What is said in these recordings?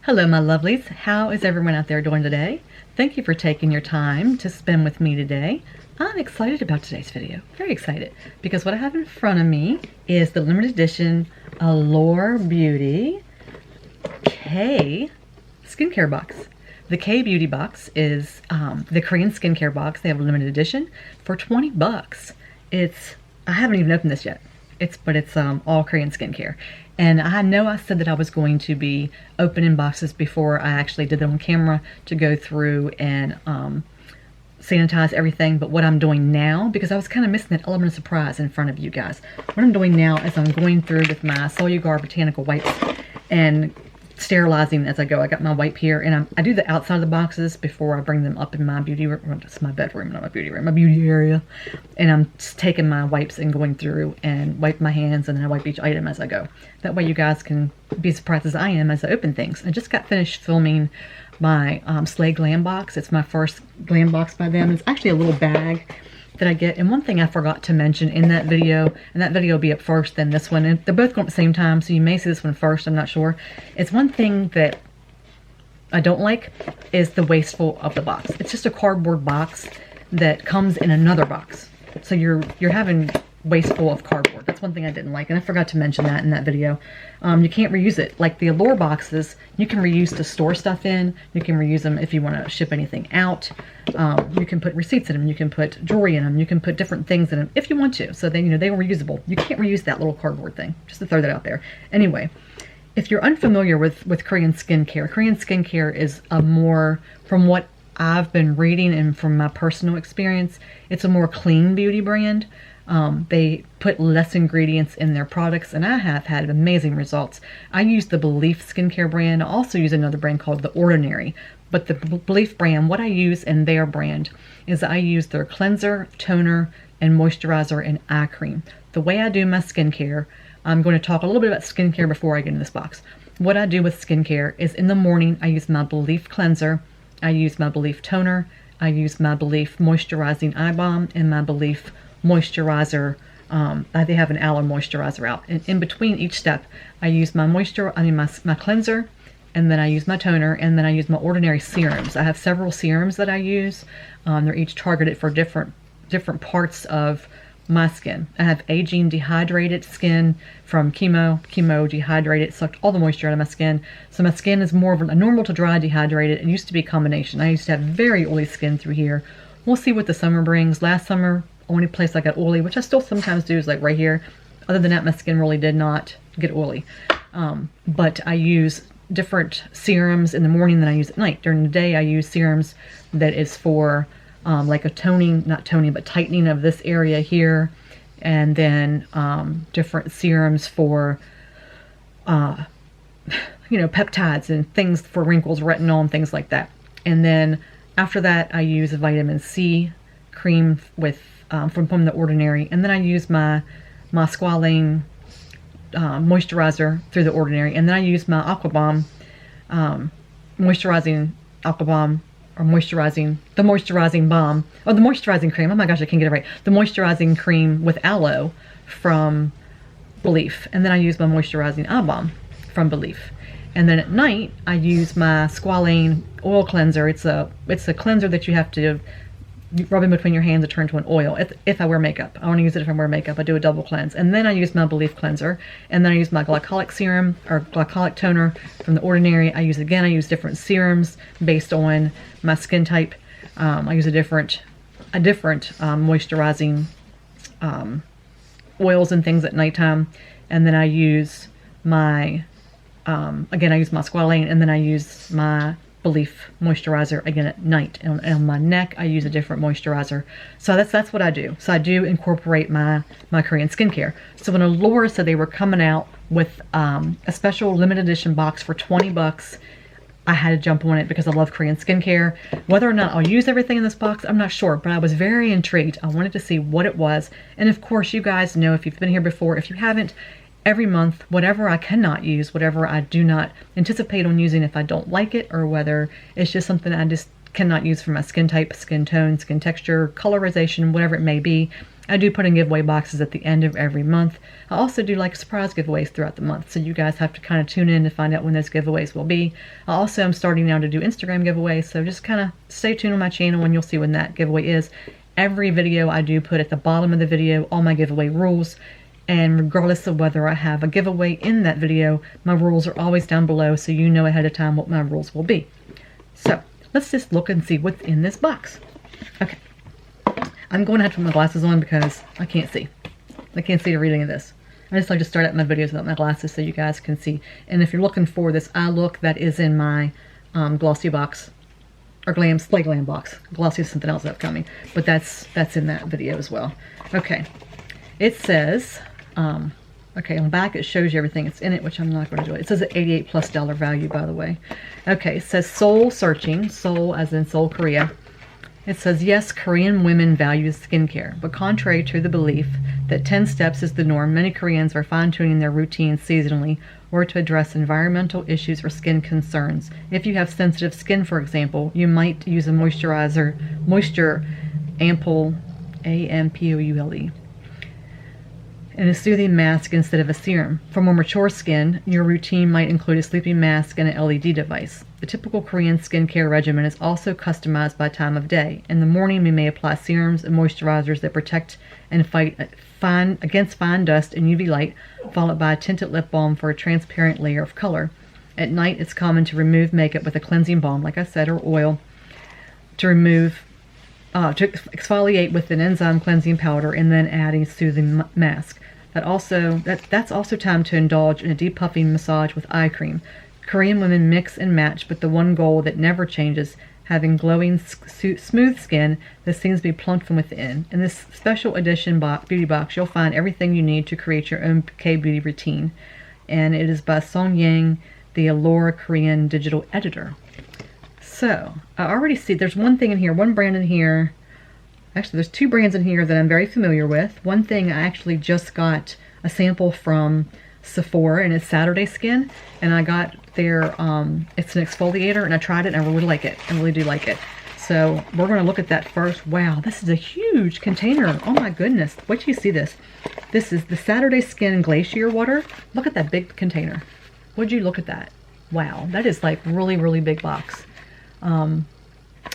Hello, my lovelies. How is everyone out there doing today? Thank you for taking your time to spend with me today. I'm excited about today's video. Very excited. Because what I have in front of me is the limited edition Allure Beauty K skincare box. The K Beauty box is the Korean skincare box. They have a limited edition for 20 bucks. I haven't even opened this yet. It's all Korean skincare. And I know I said that I was going to be opening boxes before I actually did them on camera to go through and sanitize everything. But what I'm doing now, because I was kind of missing that element of surprise in front of you guys, what I'm doing now is I'm going through with my Allure botanical wipes and sterilizing as I go. I got my wipe here, and I do the outside of the boxes before I bring them up in my beauty room. Well, it's my bedroom, not my beauty room, my beauty area. And I'm just taking my wipes and going through and wipe my hands, and then I wipe each item as I go. That way you guys can be surprised as I am as I open things. I just got finished filming my Slay Glam box. It's my first glam box by them. It's actually a little bag that I get. And one thing I forgot to mention in that video, and that video will be up first, then this one, and they're both going at the same time, so you may see this one first, I'm not sure. It's one thing that I don't like is the wasteful of the box. It's just a cardboard box that comes in another box. So you're having wasteful of cardboard. That's one thing I didn't like, and I forgot to mention that in that video. You can't reuse it. Like the Allure boxes, you can reuse to store stuff in. You can reuse them if you want to ship anything out. You can put receipts in them. You can put jewelry in them. You can put different things in them if you want to. So they are reusable. You can't reuse that little cardboard thing. Just to throw that out there. Anyway, if you're unfamiliar with Korean skincare is a more, from what I've been reading and from my personal experience, it's a more clean beauty brand. They put less ingredients in their products, and I have had amazing results. I use the Belief skincare brand. I also use another brand called The Ordinary. But the Belief brand, what I use in their brand is I use their cleanser, toner, and moisturizer and eye cream. The way I do my skincare, I'm going to talk a little bit about skincare before I get in this box. What I do with skincare is in the morning, I use my Belief cleanser, I use my Belief toner, I use my Belief moisturizing eye balm, and my Belief moisturizer. They have an Allure moisturizer out, and in between each step I use my my cleanser, and then I use my toner, and then I use my Ordinary serums. I have several serums that I use. They're each targeted for different parts of my skin. I have aging dehydrated skin from chemo dehydrated, sucked all the moisture out of my skin, so my skin is more of a normal to dry dehydrated. It used to be a combination. I used to have very oily skin through here. We'll see what the summer brings. Last summer, only place I got oily, which I still sometimes do, is like right here. Other than that, my skin really did not get oily. But I use different serums in the morning than I use at night. During the day, I use serums that is for like a but tightening of this area here. And then different serums for, peptides and things for wrinkles, retinol, and things like that. And then after that, I use a vitamin C cream with from The Ordinary, and then I use my squalane moisturizer through The Ordinary, and then I use my Aqua Balm moisturizing Aqua Balm, or the moisturizing balm, or the moisturizing cream. Oh my gosh, I can't get it right. The moisturizing cream with aloe from Belief, and then I use my moisturizing eye balm from Belief. And then at night, I use my squalane oil cleanser. It's a cleanser that you have to rub in between your hands to turn to an oil. If I wear makeup, I want to use it if I wear makeup. I do a double cleanse, and then I use my Belief cleanser, and then I use my glycolic serum or glycolic toner from The Ordinary. I use different serums based on my skin type. I use a different moisturizing oils and things at nighttime, and then I use my I use my squalane, and then I use my Belief moisturizer again at night. And on my neck, I use a different moisturizer. So that's what I do. So I do incorporate my Korean skincare. So when Allure said they were coming out with a special limited edition box for 20 bucks, I had to jump on it because I love Korean skincare. Whether or not I'll use everything in this box, I'm not sure, but I was very intrigued. I wanted to see what it was. And of course, you guys know, if you've been here before, if you haven't, every month, whatever I cannot use, whatever I do not anticipate on using if I don't like it, or whether it's just something I just cannot use for my skin type, skin tone, skin texture, colorization, whatever it may be, I do put in giveaway boxes at the end of every month. I also do like surprise giveaways throughout the month, so you guys have to kind of tune in to find out when those giveaways will be. I also am starting now to do Instagram giveaways, so just kind of stay tuned on my channel and you'll see when that giveaway is. Every video I do put at the bottom of the video all my giveaway rules, and regardless of whether I have a giveaway in that video, my rules are always down below so you know ahead of time what my rules will be. So let's just look and see what's in this box. Okay. I'm going to have to put my glasses on because I can't see. I can't see the reading of this. I just like to start out my videos without my glasses so you guys can see. And if you're looking for this eye look, that is in my glossy box, or Slay Glam box. Glossy is something else that's coming, but that's in that video as well. Okay, it says, okay, on the back it shows you everything that's in it, which I'm not going to do it. It says an $88+ value, by the way. Okay, it says Soul Searching, Seoul as in Seoul, Korea. It says, yes, Korean women value skincare, but contrary to the belief that 10 steps is the norm, many Koreans are fine-tuning their routines seasonally or to address environmental issues or skin concerns. If you have sensitive skin, for example, you might use a moisture ampoule, A-M-P-O-U-L-E, and a soothing mask instead of a serum. For more mature skin, your routine might include a sleeping mask and an LED device. The typical Korean skincare regimen is also customized by time of day. In the morning, we may apply serums and moisturizers that protect and fight against fine dust and UV light, followed by a tinted lip balm for a transparent layer of color. At night, it's common to remove makeup with a cleansing balm, like I said, or oil, to exfoliate with an enzyme cleansing powder, and then add a soothing mask. That's also time to indulge in a depuffing massage with eye cream. Korean women mix and match, but the one goal that never changes, having glowing, smooth skin that seems to be plumped from within. In this special edition beauty box, you'll find everything you need to create your own K-beauty routine. And it is by Song Yang, the Allure Korean digital editor. So, I already see there's one thing in here, one brand in here. Actually, there's two brands in here that I'm very familiar with. One thing I actually just got a sample from Sephora, and it's Saturday Skin, and I got their it's an exfoliator, and I tried it and I really like it. I really do like it. So we're going to look at that first. Wow, this is a huge container. Oh my goodness, wait till you see this. This is the Saturday Skin Glacier water. Look at that big container. Would you look at that? Wow, that is like really big box. And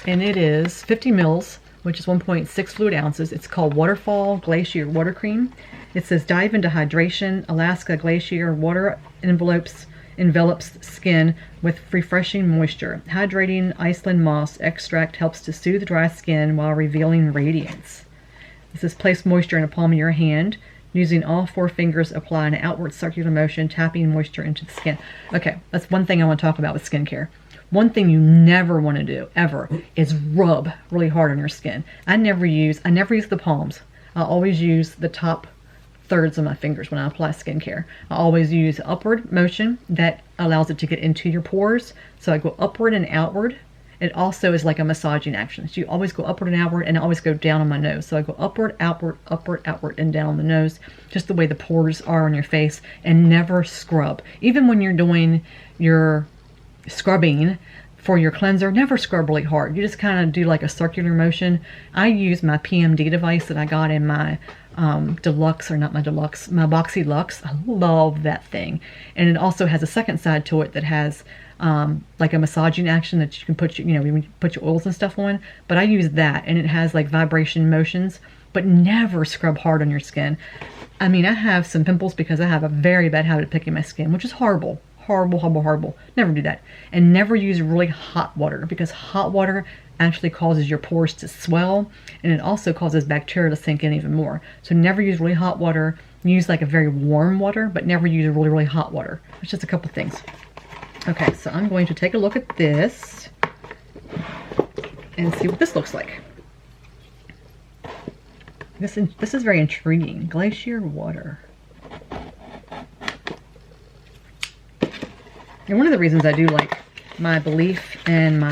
it is 50 mils, which is 1.6 fluid ounces. It's called Waterfall Glacier Water Cream. It says dive into hydration. Alaska Glacier water envelops skin with refreshing moisture. Hydrating Iceland moss extract helps to soothe dry skin while revealing radiance. This is place moisture in the palm of your hand. Using all 4 fingers, apply an outward circular motion, tapping moisture into the skin. Okay, that's one thing I want to talk about with skincare. One thing you never want to do, ever, is rub really hard on your skin. I never use the palms. I always use the top thirds of my fingers when I apply skincare. I always use upward motion that allows it to get into your pores. So I go upward and outward. It also is like a massaging action. So you always go upward and outward, and I always go down on my nose. So I go upward, outward, and down on the nose, just the way the pores are on your face, and never scrub. Even when you're doing your scrubbing for your cleanser, never scrub really hard. You just kind of do like a circular motion. I use my PMD device that I got in my deluxe, or not my deluxe, my Boxy Luxe. I love that thing. And it also has a second side to it that has like a massaging action that you can put, when you put your oils and stuff on. But I use that, and it has like vibration motions, but never scrub hard on your skin. I mean, I have some pimples because I have a very bad habit of picking my skin, which is horrible. Horrible. Never do that. And never use really hot water, because hot water actually causes your pores to swell, and it also causes bacteria to sink in even more. So never use really hot water. Use like a very warm water, but never use really hot water. It's just a couple things. Okay, so I'm going to take a look at this and see what this looks like. This is very intriguing. Glacier water. And one of the reasons I do like my Belief and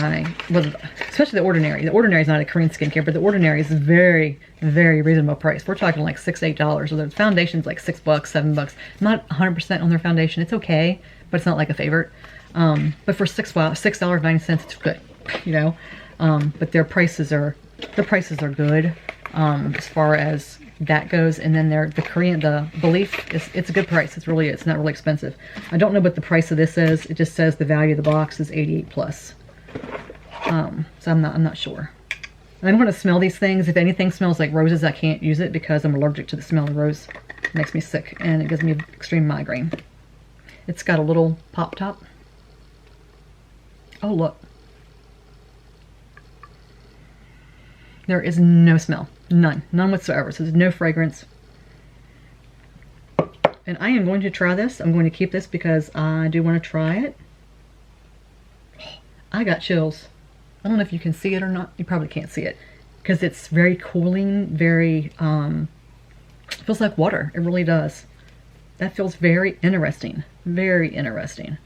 especially the Ordinary. The Ordinary is not a Korean skincare, but the Ordinary is very reasonable price. We're talking like $6, $8. So the foundation's like $6, $7. I'm not 100% on their foundation. It's okay, but it's not like a favorite. But for $6.90, it's good, But their prices are good as far as that goes. And then the Korean, the Belief, it's a good price. It's not really expensive. I don't know what the price of this is. It just says the value of the box is 88 plus. So I'm not sure. I'm going to smell these things. If anything smells like roses, I can't use it because I'm allergic to the smell of rose. It makes me sick and it gives me extreme migraine. It's got a little pop top. Oh, look. There is no smell. None whatsoever. So there's no fragrance. And I am going to try this. I'm going to keep this because I do want to try it. I got chills. I don't know if you can see it or not. You probably can't see it because it's very cooling, very, it feels like water. It really does. That feels very interesting. Very interesting.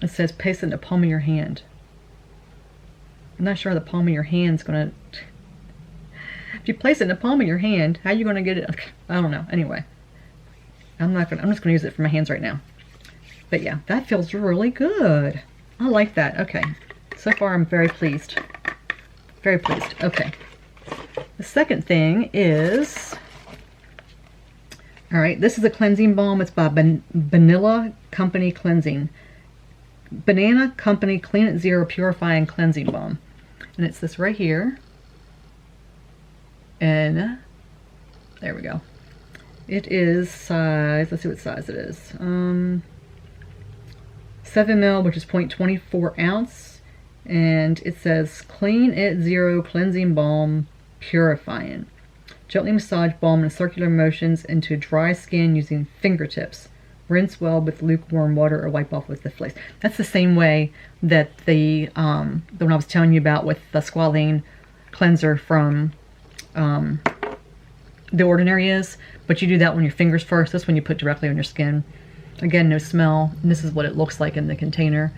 It says paste it in the palm of your hand. I'm not sure how the palm of your hand's gonna... If you place it in the palm of your hand, how are you gonna get it? I don't know. Anyway, I'm just gonna use it for my hands right now. But yeah, that feels really good. I like that. Okay. So far, I'm very pleased. Very pleased. Okay. The second thing is... Alright, this is a cleansing balm. It's by Banana Company Cleansing. Banana Company Clean at Zero Purifying Cleansing Balm. And it's this right here. And there we go. It is size, let's see what size it is. 7 ml, which is 0.24 ounce. And it says Clean at Zero Cleansing Balm Purifying. Gently massage balm in circular motions into dry skin using fingertips. Rinse well with lukewarm water or wipe off with the fleece. That's the same way that the one I was telling you about with the squalene cleanser from The Ordinary is. But you do that on your fingers first. This one you put directly on your skin. Again, no smell. And this is what it looks like in the container.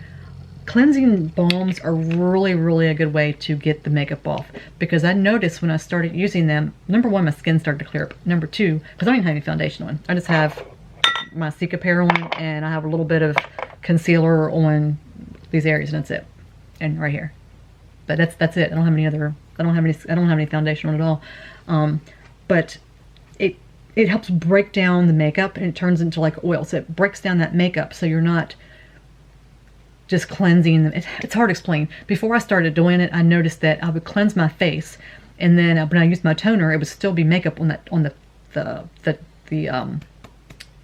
Cleansing balms are really, really a good way to get the makeup off. Because I noticed when I started using them, number one, my skin started to clear up. Number two, because I don't even have any foundation on. I just have my Cicapair on, and I have a little bit of concealer on these areas, and that's it. And right here. But that's it. I don't have any other, I don't have any foundation on at all. But it helps break down the makeup, and it turns into like oil. So it breaks down that makeup so you're not just cleansing them. It's hard to explain. Before I started doing it, I noticed that I would cleanse my face, and then when I used my toner, it would still be makeup on the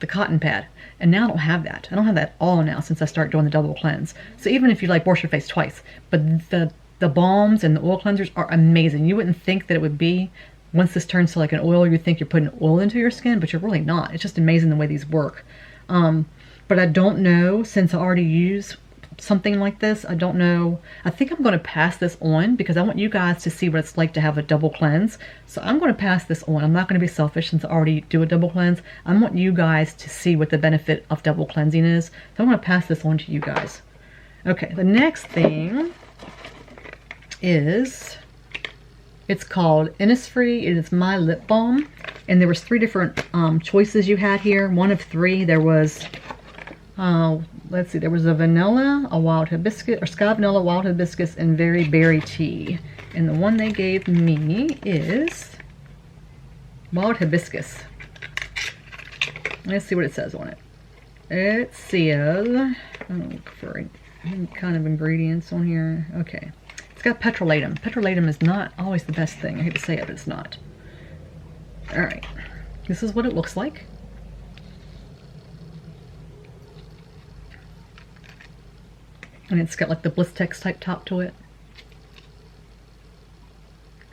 cotton pad. And now I don't have that. I don't have that at all now since I started doing the double cleanse. So even if you like wash your face twice, but the balms and the oil cleansers are amazing. You wouldn't think that it would be. Once this turns to like an oil, you think you're putting oil into your skin, but you're really not. It's just amazing the way these work. But I don't know, since I already use something like this, I don't know. I think I'm going to pass this on because I want you guys to see what it's like to have a double cleanse. So I'm going to pass this on. I'm not going to be selfish since I already do a double cleanse. I want you guys to see what the benefit of double cleansing is. So I'm going to pass this on to you guys. Okay, the next thing is, it's called Innisfree. It is my lip balm. And there was 3 different choices you had here. One of 3. There was... let's see, there was a vanilla, a wild hibiscus, or sky vanilla, wild hibiscus, and very berry tea. And the one they gave me is wild hibiscus. Let's see what it says on it. It says, I'm look for any kind of ingredients on here. Okay. It's got petrolatum. Petrolatum is not always the best thing. I hate to say it, but it's not. Alright. This is what it looks like. And it's got like the Blistex type top to it.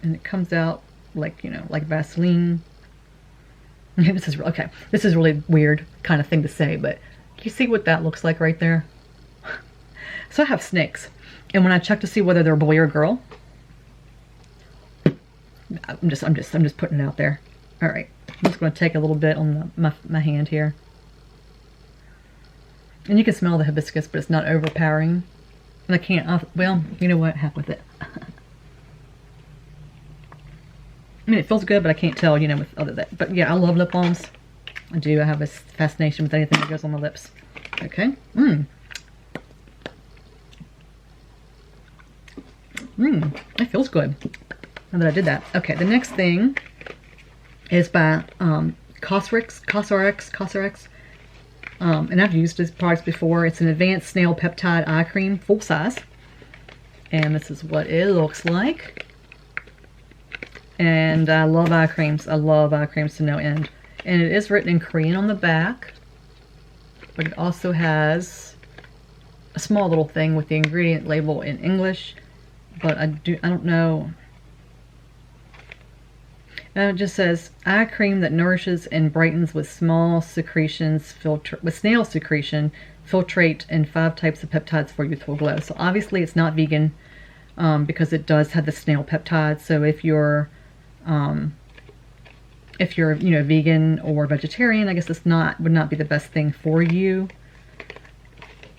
And it comes out like, you know, like Vaseline. This is okay. This is really weird kind of thing to say, but do you see what that looks like right there? So I have snakes. And when I check to see whether they're a boy or a girl, I'm just putting it out there. All right. I'm just going to take a little bit on my hand here. And you can smell the hibiscus, but it's not overpowering. And I can't, well, you know what, heck with it. I mean, it feels good, but I can't tell, you know, with other that. But yeah, I love lip balms. I do. I have a fascination with anything that goes on my lips. Okay. It feels good. Now that I did that. Okay, the next thing is by Cosrx. And I've used this product before. It's an advanced snail peptide eye cream, full size. And this is what it looks like. And I love eye creams. I love eye creams to no end. And it is written in Korean on the back. But it also has a small little thing with the ingredient label in English. But I don't know. And it just says eye cream that nourishes and brightens with snail secretion, filtrate, and 5 types of peptides for youthful glow. So obviously it's not vegan because it does have the snail peptide. So if you're vegan or vegetarian, I guess this would not be the best thing for you.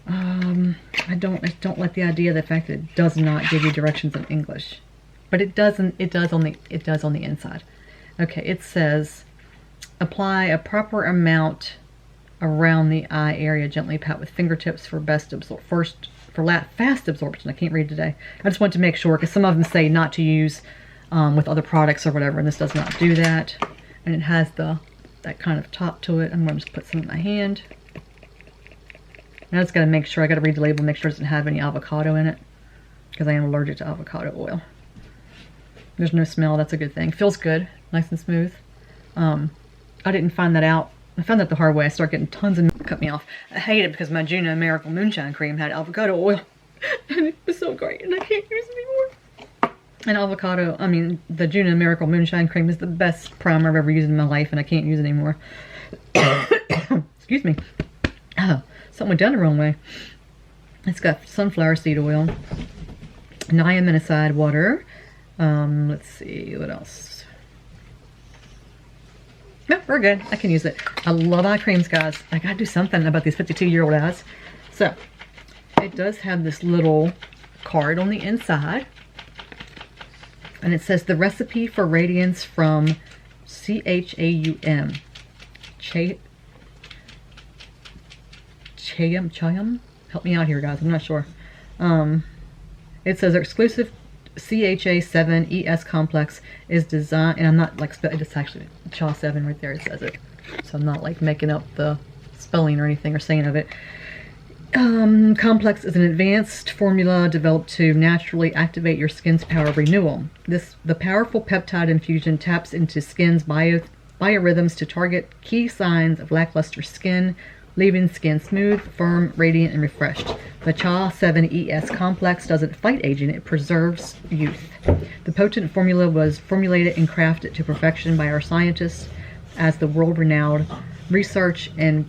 I don't like the idea of the fact that it does not give you directions in English, but it does on the inside. Okay, it says apply a proper amount around the eye area. Gently pat with fingertips for fast absorption. I can't read today. I just want to make sure because some of them say not to use with other products or whatever, and this does not do that. And it has that kind of top to it. I'm going to just put some in my hand. Now I just got to make sure, I got to read the label, make sure it doesn't have any avocado in it because I am allergic to avocado oil. There's no smell, that's a good thing. Feels good, nice and smooth. I didn't find that out. I found that the hard way. I started getting tons of, cut me off. I hate it because my Juno Miracle Moonshine Cream had avocado oil. And it was so great and I can't use it anymore. And the Juno Miracle Moonshine Cream is the best primer I've ever used in my life and I can't use it anymore. Excuse me. Oh, something went down the wrong way. It's got sunflower seed oil, niaminocide water. Let's see, what else? No, we're good. I can use it. I love eye creams, guys. I gotta do something about these 52-year-old eyes. So, it does have this little card on the inside. And it says the recipe for radiance from CHAUM. Chayum? Help me out here, guys. I'm not sure. It says exclusive CHA7 ES complex is designed, and I'm not like, it's actually CHA7 right there, it says it. So I'm not like making up the spelling or anything or saying of it. Complex is an advanced formula developed to naturally activate your skin's power of renewal. The powerful peptide infusion taps into skin's biorhythms to target key signs of lackluster skin, leaving skin smooth, firm, radiant, and refreshed. The CHA7 ES complex doesn't fight aging, it preserves youth. The potent formula was formulated and crafted to perfection by our scientists at the world-renowned research and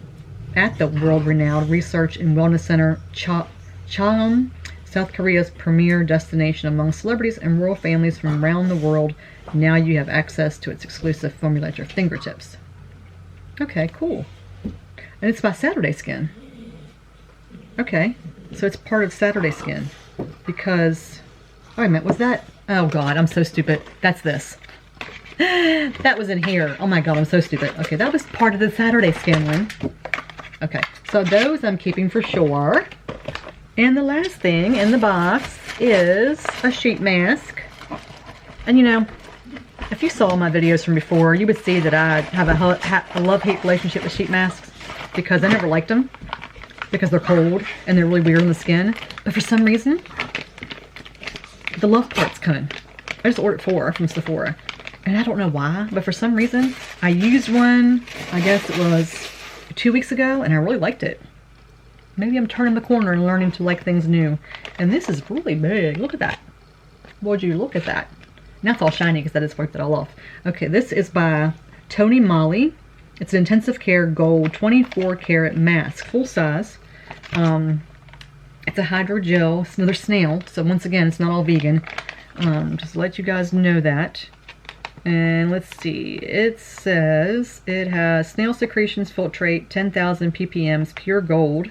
wellness center Cheongam, South Korea's premier destination among celebrities and royal families from around the world. Now you have access to its exclusive formula at your fingertips. Okay, cool. And it's by Saturday Skin. Okay, so it's part of Saturday Skin. Because, oh, wait a minute, was that? Oh God, I'm so stupid. That's this. That was in here. Oh my God, I'm so stupid. Okay, that was part of the Saturday Skin one. Okay, so those I'm keeping for sure. And the last thing in the box is a sheet mask. And you know, if you saw my videos from before, you would see that I have a love-hate relationship with sheet masks. Because I never liked them because they're cold and they're really weird on the skin. But for some reason, the love part's coming. I just ordered 4 from Sephora. And I don't know why, but for some reason, I used one, I guess it was 2 weeks ago, and I really liked it. Maybe I'm turning the corner and learning to like things new. And this is really big. Look at that. Would you look at that? Now it's all shiny because I just wiped it all off. Okay, this is by Tony Moly. It's an intensive care gold 24 karat mask, full size. It's a hydrogel. It's another snail. So once again, it's not all vegan. Just to let you guys know that. And let's see. It says it has snail secretions filtrate, 10,000 ppms, pure gold.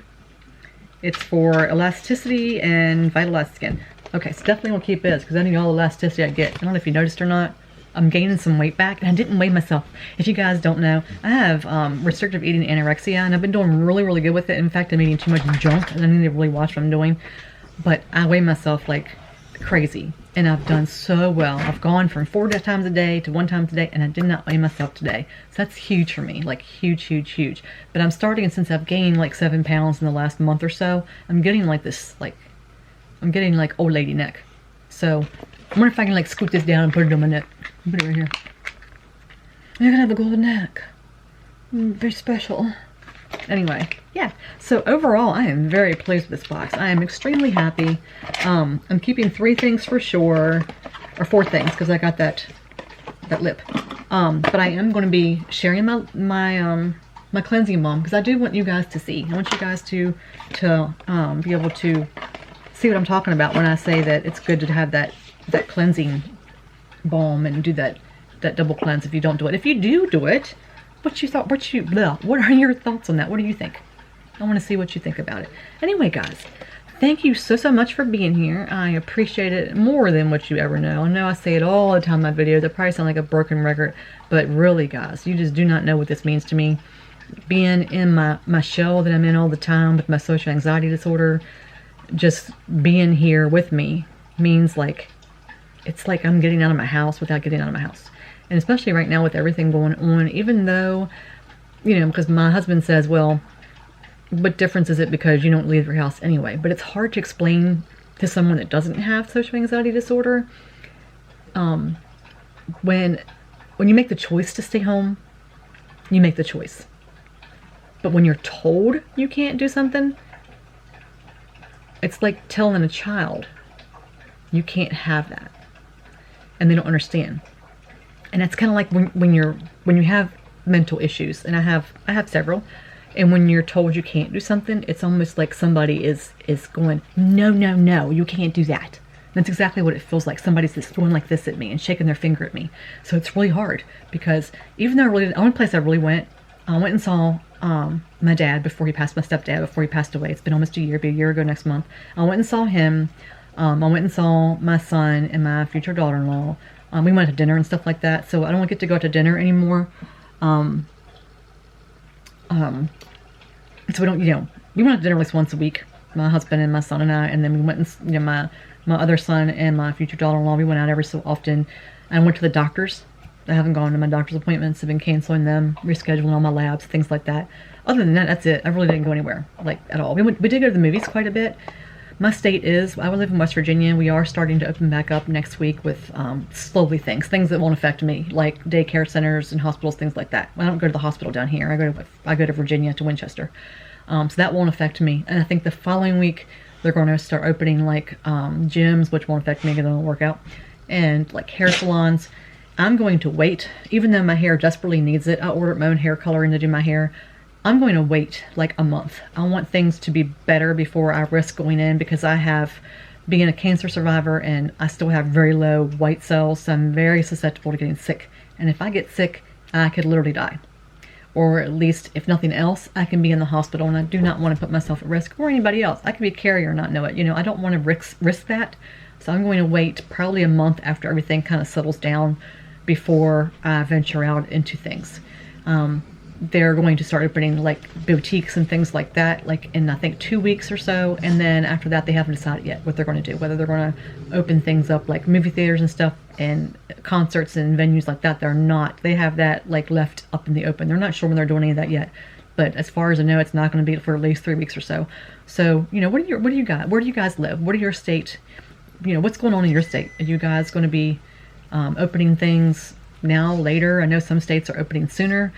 It's for elasticity and vitalized skin. Okay, so definitely will keep this because I need all the elasticity I get. I don't know if you noticed or not. I'm gaining some weight back, and I didn't weigh myself. If you guys don't know, I have restrictive eating anorexia, and I've been doing really, really good with it. In fact, I'm eating too much junk, and I need to really watch what I'm doing. But I weigh myself like crazy. And I've done so well. I've gone from 4 times a day to 1 time a day, and I did not weigh myself today. So that's huge for me, like huge, huge, huge. But I'm starting, and since I've gained like 7 pounds in the last month or so, I'm getting like this, like, I'm getting like old lady neck. So I wonder if I can like scoot this down and put it on my neck. Put it right here. You're gonna have a golden neck. Very special. Anyway, yeah. So overall, I am very pleased with this box. I am extremely happy. I'm keeping 3 things for sure, or 4 things, because I got that lip. But I am going to be sharing my cleansing balm, because I do want you guys to see. I want you guys to be able to see what I'm talking about when I say that it's good to have that cleansing balm and do that double cleanse if you don't do it. If you do it, what are your thoughts on that? What do you think? I want to see what you think about it. Anyway, guys, thank you so much for being here. I appreciate it more than what you ever know. I know I say it all the time in my videos. I probably sound like a broken record, but really, guys, you just do not know what this means to me. Being in my shell that I'm in all the time with my social anxiety disorder, just being here with me means like, it's like I'm getting out of my house without getting out of my house. And especially right now with everything going on, even though, you know, because my husband says, well, what difference is it because you don't leave your house anyway? But it's hard to explain to someone that doesn't have social anxiety disorder. When you make the choice to stay home, you make the choice. But when you're told you can't do something, it's like telling a child you can't have that. And they don't understand. And that's kind of like when you have mental issues, and I have several, and when you're told you can't do something, it's almost like somebody is going, no, you can't do that. And that's exactly what it feels like. Somebody's just going like this at me and shaking their finger at me. So it's really hard, because even though the only place I really went and saw my dad before he passed, my stepdad before he passed away. It's been almost a year, it'll be a year ago next month. I went and saw him. I went and saw my son and my future daughter-in-law. We went to dinner and stuff like that, so I don't get to go out to dinner anymore. So we don't, we went to dinner at least once a week, my husband and my son and I, and then we went and, my other son and my future daughter-in-law, we went out every so often. I went to the doctors. I haven't gone to my doctor's appointments. I've been canceling them, rescheduling all my labs, things like that. Other than that, that's it. I really didn't go anywhere, like, at all. We did go to the movies quite a bit. My state is, I live in West Virginia. We are starting to open back up next week with slowly things that won't affect me, like daycare centers and hospitals, things like that. I don't go to the hospital down here. I go to Virginia, to Winchester. So that won't affect me. And I think the following week, they're going to start opening like gyms, which won't affect me because I don't work out, and like hair salons. I'm going to wait, even though my hair desperately needs it. I ordered my own hair coloring to do my hair. I'm going to wait like a month. I want things to be better before I risk going in, because I have, being a cancer survivor, and I still have very low white cells, so I'm very susceptible to getting sick. And if I get sick, I could literally die. Or at least, if nothing else, I can be in the hospital, and I do not want to put myself at risk, or anybody else. I could be a carrier and not know it. I don't want to risk that. So I'm going to wait probably a month after everything kind of settles down before I venture out into things. They're going to start opening like boutiques and things like that, like in I think 2 weeks or so, and then after that they haven't decided yet what they're going to do, whether they're going to open things up like movie theaters and stuff and concerts and venues like that. They have that like left up in the open. They're not sure when they're doing any of that yet, but as far as I know, it's not going to be for at least 3 weeks or so. So what do you got? Where do you guys live? What are your state? What's going on in your state? Are you guys going to be opening things now, later? I know some states are opening sooner.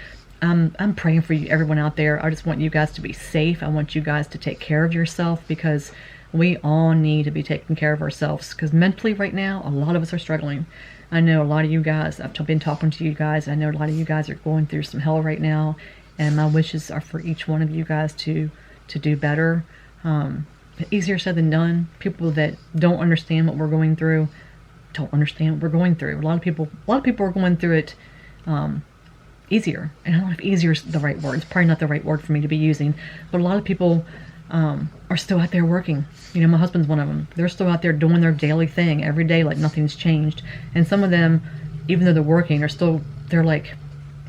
I'm praying for you, everyone out there. I just want you guys to be safe. I want you guys to take care of yourself, because we all need to be taking care of ourselves, because mentally right now, a lot of us are struggling. I know a lot of you guys, I've been talking to you guys, I know a lot of you guys are going through some hell right now, and my wishes are for each one of you guys to do better. Easier said than done. People that don't understand what we're going through don't understand what we're going through. A lot of people are going through it easier. And I don't know if easier is the right word. It's probably not the right word for me to be using. But a lot of people are still out there working. My husband's one of them. They're still out there doing their daily thing every day like nothing's changed. And some of them, even though they're working, they're like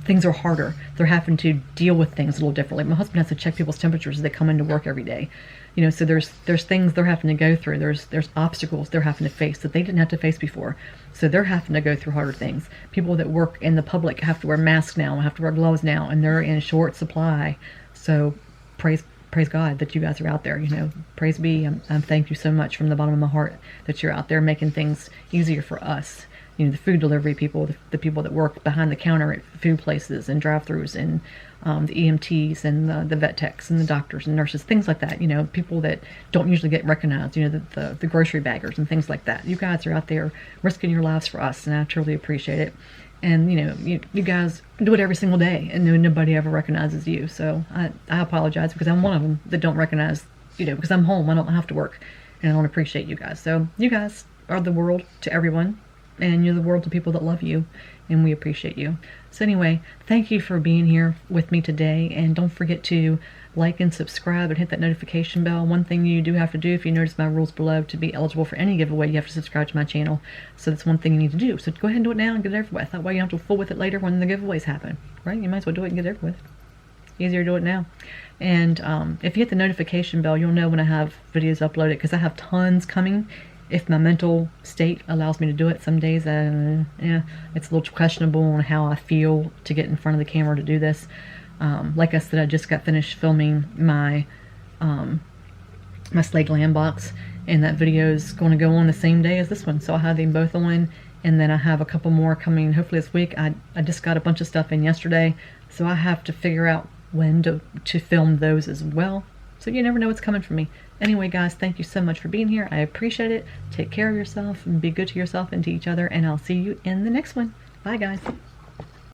things are harder. They're having to deal with things a little differently. My husband has to check people's temperatures as they come into work every day. You know, so there's things they're having to go through. There's obstacles they're having to face that they didn't have to face before. So they're having to go through harder things. People that work in the public have to wear masks now, have to wear gloves now, and they're in short supply. So praise God that you guys are out there. You know, praise be. I'm thank you so much from the bottom of my heart that you're out there making things easier for us. You know, the food delivery people, the people that work behind the counter at food places and drive-thrus, and the EMTs and the vet techs and the doctors and nurses, things like that. You know, people that don't usually get recognized. You know, the grocery baggers and things like that. You guys are out there risking your lives for us, and I truly appreciate it. And you know, you guys do it every single day, and nobody ever recognizes you. So I apologize because I'm one of them that don't recognize. You know, because I'm home, I don't have to work, and I don't appreciate you guys. So you guys are the world to everyone. And you're the world to people that love you, and we appreciate you. So anyway, thank you for being here with me today, and don't forget to like and subscribe and hit that notification bell. One thing you do have to do, if you notice my rules below, to be eligible for any giveaway, you have to subscribe to my channel. So that's one thing you need to do. So go ahead and do it now and get it over with. That way you don't have to fool with it later when the giveaways happen, right? You might as well do it and get it over with. Easier to do it now. And if you hit the notification bell, you'll know when I have videos uploaded, because I have tons coming. If my mental state allows me to do it, some days, yeah, it's a little questionable on how I feel to get in front of the camera to do this. Like I said, I just got finished filming my my Slay Glam box, and that video is going to go on the same day as this one. So I have them both on, and then I have a couple more coming hopefully this week. I just got a bunch of stuff in yesterday, so I have to figure out when to film those as well. So you never know what's coming from me. Anyway, guys, thank you so much for being here. I appreciate it. Take care of yourself and be good to yourself and to each other, and I'll see you in the next one. Bye, guys.